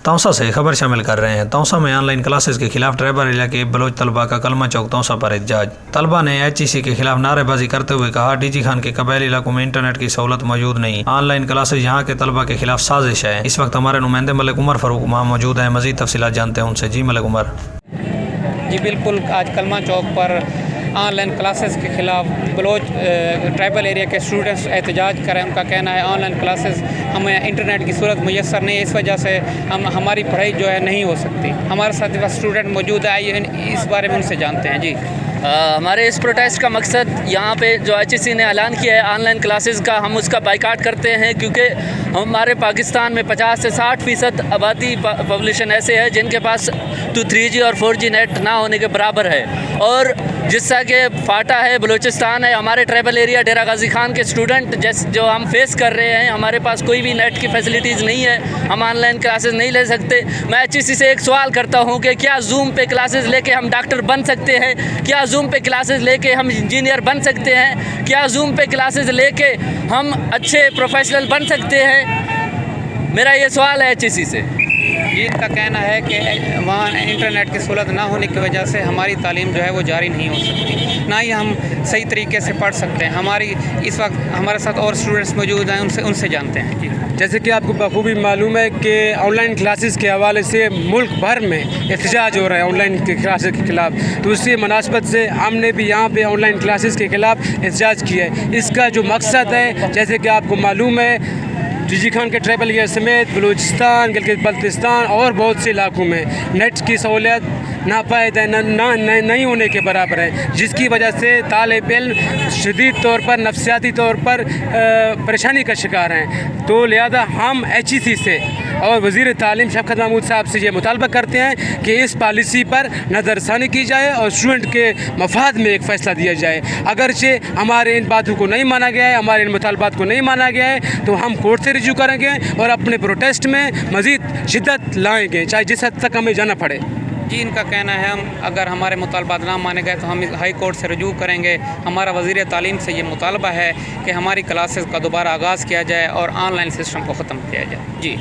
तौंसा से खबर शामिल कर रहे हैं। तौंसा में ऑनलाइन क्लासेस के खिलाफ ट्राइबल एरिया के बलोच तलबा का कलमा चौक तौंसा पर एहतजाज। तलबा ने HEC के खिलाफ नारेबाजी करते हुए कहा, डीजी खान के कबायली इलाकों में इंटरनेट की सहूलत मौजूद नहीं, ऑनलाइन क्लासेस यहाँ के तलबा के खिलाफ साजिश है। इस वक्त हमारे नुमाइंदे मलिक उमर फारूक वहाँ मौजूद है। मजीद तफसीलात जानते हैं उनसे। जी मलिक उमर। जी बिल्कुल, आज कलमा चौक पर ऑनलाइन क्लासेस के ख़िलाफ़ बलोच ट्राइबल एरिया के स्टूडेंट्स एहतजाज करें। उनका कहना है ऑनलाइन क्लासेस हमें इंटरनेट की सूरत मुयसर नहीं है, इस वजह से हमारी पढ़ाई जो है नहीं हो सकती। हमारे साथ वह स्टूडेंट मौजूद है, आइए इस बारे में उनसे जानते हैं। जी हमारे इस प्रोटेस्ट का मकसद यहाँ पे जो HEC ने ऐलान किया है ऑनलाइन क्लासेस का, हम उसका बाइकाट करते हैं क्योंकि हमारे पाकिस्तान में 50 से 60% आबादी पॉपुलेशन ऐसे है जिनके पास 3G और 4G नेट ना होने के बराबर है। और जिससा कि फाटा है, बलूचिस्तान है, हमारे ट्राइबल एरिया डेरा गाजी खान के स्टूडेंट जो हम फेस कर रहे हैं, हमारे पास कोई भी नेट की फैसिलिटीज़ नहीं है, हम ऑनलाइन क्लासेस नहीं ले सकते। मैं HEC से एक सवाल करता हूँ कि क्या जूम पे क्लासेस लेके हम डॉक्टर बन सकते हैं? क्या जूम पे क्लासेस लेके हम इंजीनियर बन सकते हैं? क्या जूम पे क्लासेस लेके हम अच्छे प्रोफेशनल बन सकते हैं? मेरा ये सवाल है HEC से। इनका कहना है कि वहाँ इंटरनेट की सहूलत ना होने की वजह से हमारी तालीम जो है वो जारी नहीं हो सकती, ना ही हम सही तरीके से पढ़ सकते हैं। इस वक्त हमारे साथ और स्टूडेंट्स मौजूद हैं, उनसे जानते हैं। जी जैसे कि आपको बखूबी मालूम है कि ऑनलाइन क्लासेस के हवाले से मुल्क भर में एहतजाज हो रहा है ऑनलाइन के क्लासेस के ख़िलाफ़, तो उसी मुनासबत से हमने भी यहाँ पे ऑनलाइन क्लासेस के ख़िलाफ़ एहतजाज किया है। इसका जो मकसद है, जैसे कि आपको मालूम है, डीजी खान के ट्राइबल एरिया समेत बलूचिस्तान, गिलगित बल्तिस्तान और बहुत से इलाकों में नेट की सहूलियत नापायद है, नहीं होने के बराबर है, जिसकी वजह से तालिब इल्म शदीद तौर पर नफसियाती तौर पर परेशानी का शिकार हैं। तो लिहाजा हम HEC से और वज़ीर तालीम शफकत महमूद साहब से ये मुतालबा करते हैं कि इस पॉलिसी पर नज़रसानी की जाए और स्टूडेंट के मफाद में एक फ़ैसला दिया जाए। अगरचे हमारे इन बातों को नहीं माना गया है, हमारे इन मुतालबात को नहीं माना गया है, तो हम कोर्ट से रिजू करेंगे और अपने प्रोटेस्ट में मज़ीद शिद्दत लाएंगे, चाहे जिस हद तक हमें जाना पड़े। जी इनका कहना है अगर हमारे मुतालबात ना माने गए तो हम हाई कोर्ट से रजू करेंगे। हमारा वज़ीर तालीम से ये मुतालबा है कि हमारी क्लासेस का दोबारा आगाज़ किया जाए और ऑनलाइन सिस्टम को ख़त्म किया जाए। जी।